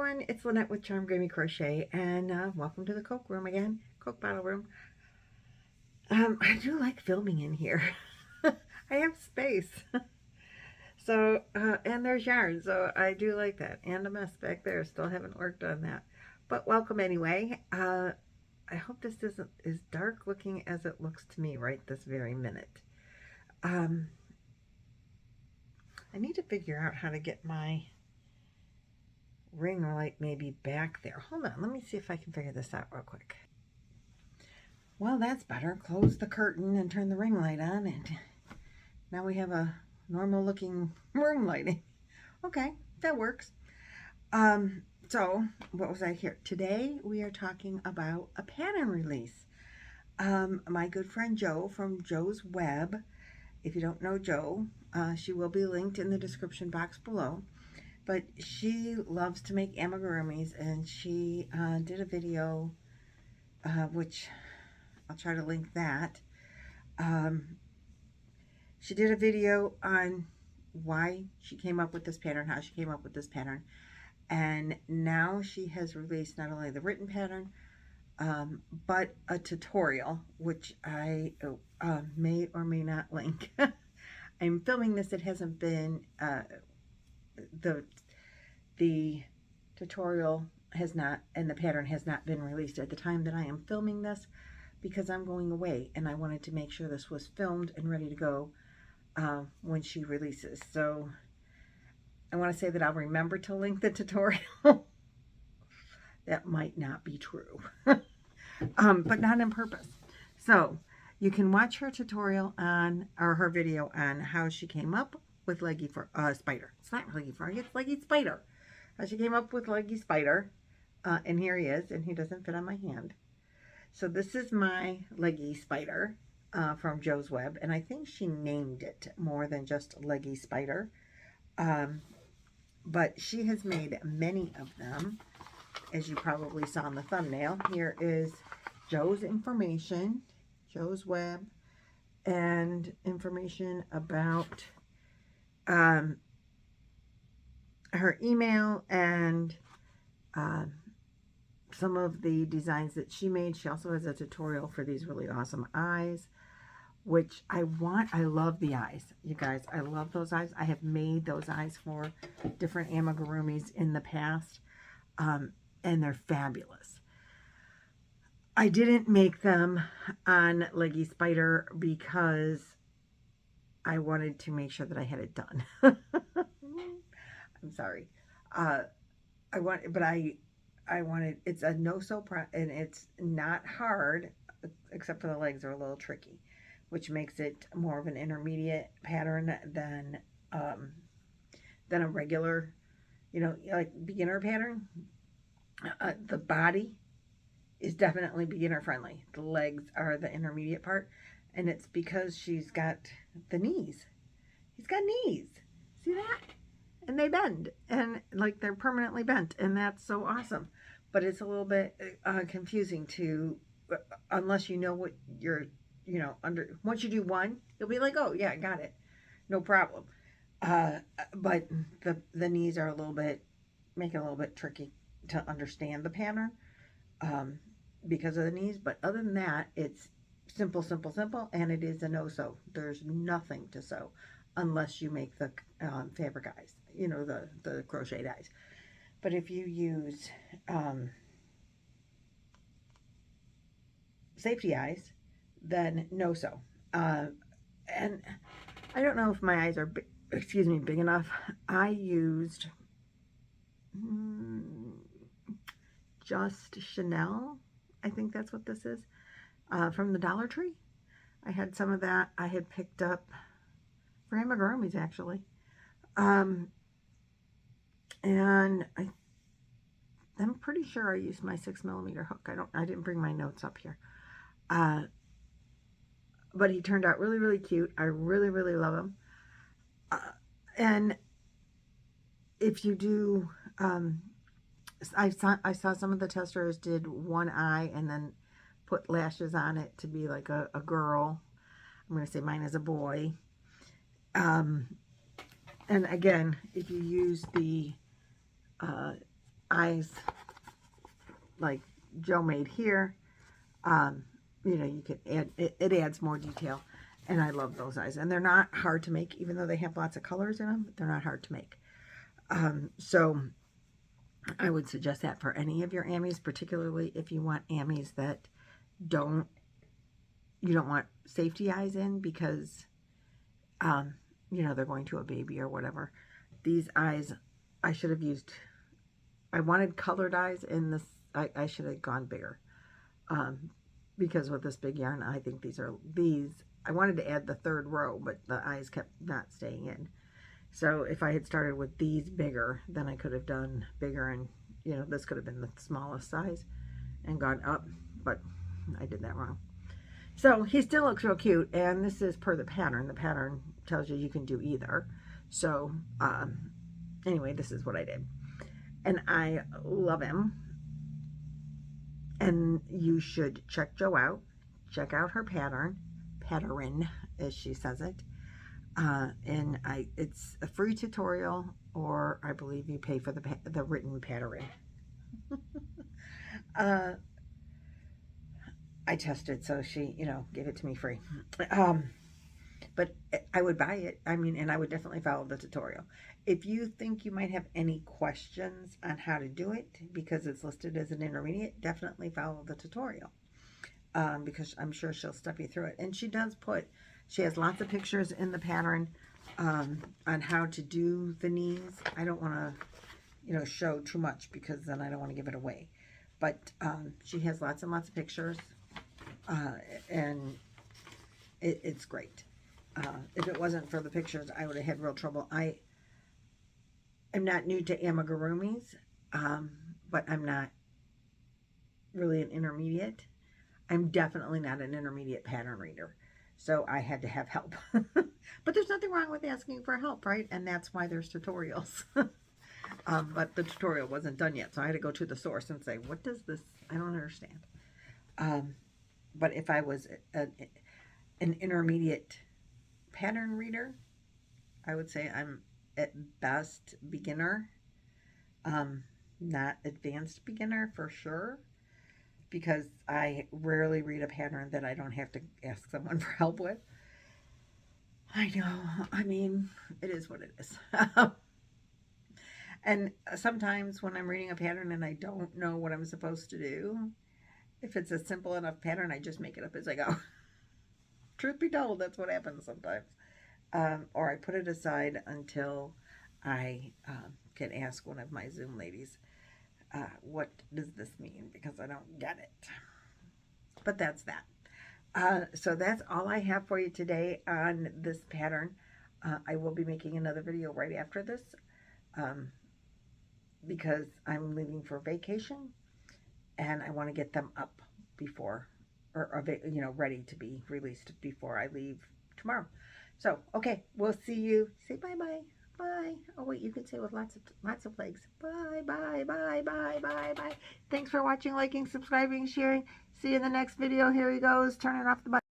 everyone, it's Lynette with Charmed Grammy Crochet, and welcome to the Coke room again, Coke bottle room. I do like filming in here. I have space. So, and there's yarn, so I do like that. And a mess back there, still haven't worked on that. But welcome anyway. I hope this isn't as dark looking as it looks to me right this very minute. I need to figure out how to get my ring light maybe back there. Hold on, let me see if I can figure this out real quick. Well, that's better. Close the curtain and turn the ring light on, and now we have a normal looking room lighting. Okay, that works. So what was I here? Today we are talking about a pattern release. My good friend Jo from Jo's Web. If you don't know Jo, she will be linked in the description box below. But she loves to make amigurumis, and she did a video, which I'll try to link that. She did a video on why she came up with this pattern, how she came up with this pattern, and now she has released not only the written pattern, but a tutorial, which I may or may not link. I'm filming this. It hasn't been the tutorial has not, and the pattern has not been released at the time that I am filming this, because I'm going away and I wanted to make sure this was filmed and ready to go when she releases. So I want to say that I'll remember to link the tutorial. That might not be true. But not on purpose. So you can watch her tutorial on, or her video on how she came up with Leggy for Spider. It's not Leggy Frog, it's Leggy Spider. How she came up with Leggy Spider. And here he is, and he doesn't fit on my hand. So this is my Leggy Spider from Jo's Web, and I think she named it more than just Leggy Spider. But she has made many of them, as you probably saw in the thumbnail. Here is Jo's information, Jo's Web, and information about her email and some of the designs that she made. She also has a tutorial for these really awesome eyes, which I love the eyes, you guys. I love those eyes. I have made those eyes for different amigurumis in the past, and they're fabulous. I didn't make them on Leggy Spider because I wanted to make sure that I had it done. I'm sorry. I wanted, it's a no-sew, and it's not hard, except for the legs are a little tricky, which makes it more of an intermediate pattern than a regular, you know, like beginner pattern. The body is definitely beginner friendly. The legs are the intermediate part, and it's because she's got the knees. He's got knees. See that? And they bend, and like they're permanently bent, and that's so awesome. But it's a little bit confusing to, unless you know what you're, you know, under. Once you do one, you'll be like, oh yeah, I got it, no problem. But the knees are a little bit, make it a little bit tricky to understand the pattern because of the knees. But other than that, it's simple, simple, simple, and it is a no-sew. There's nothing to sew unless you make the fabric eyes, you know, the crocheted eyes. But if you use safety eyes, then no sew. And I don't know if my eyes are, big enough. I used Just Chanel. I think that's what this is. From the Dollar Tree. I had some of that. I had picked up for amigurumis, actually. And I'm pretty sure I used my 6mm hook. I didn't bring my notes up here. But he turned out really, really cute. I really, really love him. And if you do, I saw some of the testers did one eye and then put lashes on it to be like a girl. I'm going to say mine is a boy. And again, if you use the eyes like Joe made here. You know, you can add, it adds more detail. And I love those eyes. And they're not hard to make, even though they have lots of colors in them. They're not hard to make. So I would suggest that for any of your Ammies, particularly if you want Ammies that you don't want safety eyes in because, you know, they're going to a baby or whatever. These eyes, I should have used, I wanted colored eyes in this. I should have gone bigger. Because with this big yarn, I think these, I wanted to add the third row, but the eyes kept not staying in. So if I had started with these bigger, then I could have done bigger, and, you know, this could have been the smallest size and gone up, but I did that wrong. So he still looks real cute, and this is per the pattern. The pattern tells you can do either. So anyway, this is what I did. And I love him. And you should check Jo out. Check out her pattern, as she says it. And it's a free tutorial, or I believe you pay for the written pattern. I tested, so she, you know, gave it to me free. But I would buy it. I mean, and I would definitely follow the tutorial. If you think you might have any questions on how to do it, because it's listed as an intermediate, definitely follow the tutorial. Because I'm sure she'll step you through it. And she has lots of pictures in the pattern on how to do the knees. I don't want to, you know, show too much because then I don't want to give it away. But she has lots and lots of pictures, and it's great. If it wasn't for the pictures, I would have had real trouble. I'm not new to amigurumis, but I'm not really an intermediate. I'm definitely not an intermediate pattern reader, so I had to have help. But there's nothing wrong with asking for help, right? And that's why there's tutorials. But the tutorial wasn't done yet, so I had to go to the source and say, what does this, I don't understand. But if I was an intermediate pattern reader, I would say I'm at best beginner, not advanced beginner for sure, because I rarely read a pattern that I don't have to ask someone for help with. I know, I mean, it is what it is. And sometimes when I'm reading a pattern and I don't know what I'm supposed to do, if it's a simple enough pattern, I just make it up as I go. Truth be told, that's what happens sometimes. Or I put it aside until I can ask one of my Zoom ladies, what does this mean? Because I don't get it. But that's that. So that's all I have for you today on this pattern. I will be making another video right after this because I'm leaving for vacation and I want to get them up before, or you know, ready to be released before I leave tomorrow. So, okay, we'll see you. Say bye-bye. Bye. Oh, wait, you can say with lots of legs. Bye, bye, bye, bye, bye, bye. Thanks for watching, liking, subscribing, sharing. See you in the next video. Here he goes, turning off the button.